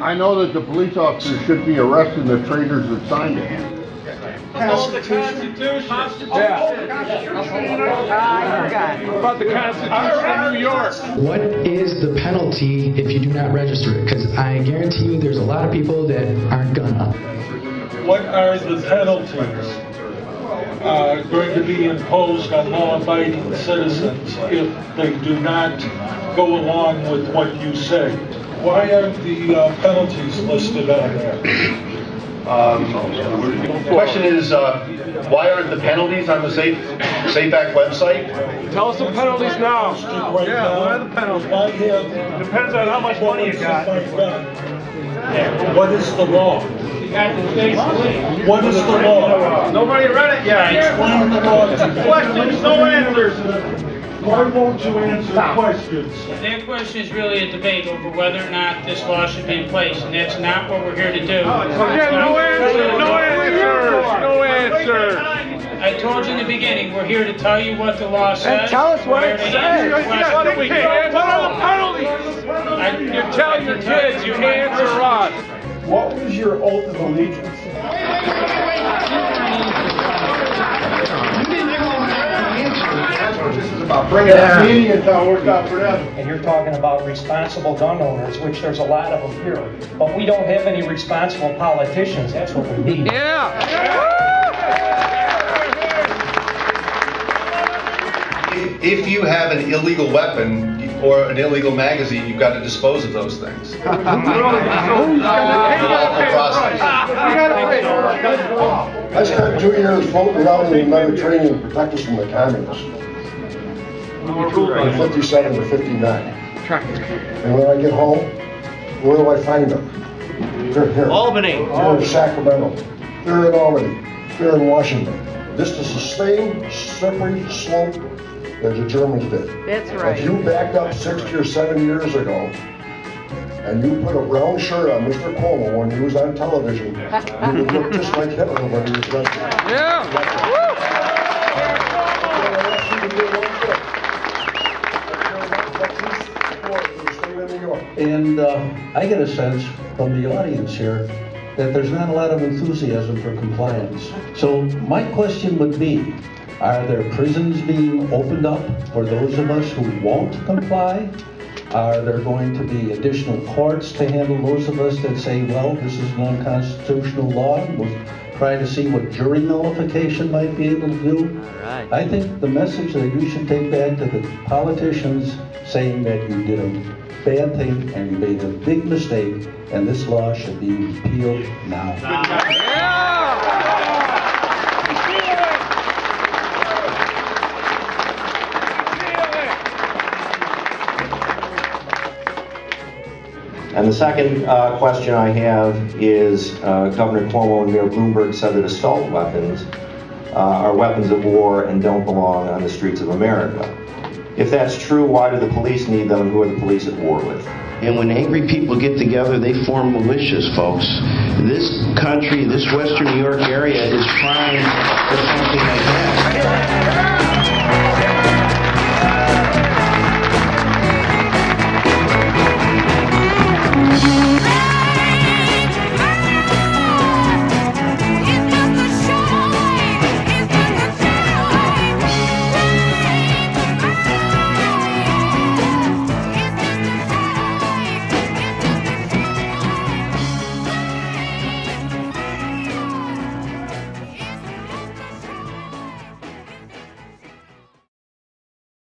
I know that the police officers should be arresting the traitors that signed it. Constitution. Yeah. What about the Constitution of New York? What is the penalty if you do not register it? Because I guarantee you there's a lot of people that aren't gonna. What are the penalties going to be imposed on law-abiding citizens if they do not go along with what you say? Why aren't the penalties listed on there? The question is, why aren't the penalties on the Safe Act website? Tell us the penalties now. What are the penalties? Depends on how much money you got. What is the law? What is the law? Nobody read it yet. Explain the law to me. Questions, no answers. Why won't you answer questions? Their question is really a debate over whether or not this law should be in place, and that's not what we're here to do. No answers, no answers, no answers. I told you in the beginning, we're here to tell you what the law says. And tell us what it says. What are the penalties? You tell your kids, you answer us. What was your oath of allegiance? This is about bringing that meeting and how it worked out for them. And you're talking about responsible gun owners, which there's a lot of them here. But we don't have any responsible politicians. That's what we need. If you have an illegal weapon or an illegal magazine, you've got to dispose of those things. I spent 2 years floating around in the Mediterranean to protect us from the communists. From 57 to 59. And when I get home, where do I find them? They're here. Albany. They're in Sacramento. They're in Albany. They're in Washington. This is the same slippery slope that the Germans did. That's right. If you backed up 60 or 70 years ago, and you put a brown shirt on Mr. Cuomo when he was on television, you would look just like Hitler when he was arrested. And I get a sense from the audience here that there's not a lot of enthusiasm for compliance. So my question would be, are there prisons being opened up for those of us who won't comply? Are there going to be additional courts to handle those of us that say, well, this is an unconstitutional law? We'll try to see what jury nullification might be able to do. I think the message that you should take back to the politicians saying that you did a bad thing and you made a big mistake, and this law should be repealed now. And the second question I have is, Governor Cuomo and Mayor Bloomberg said that assault weapons are weapons of war and don't belong on the streets of America. If that's true, why do the police need them, and who are the police at war with? And when angry people get together, they form militias, folks. This country, this Western New York area is primed for something like that.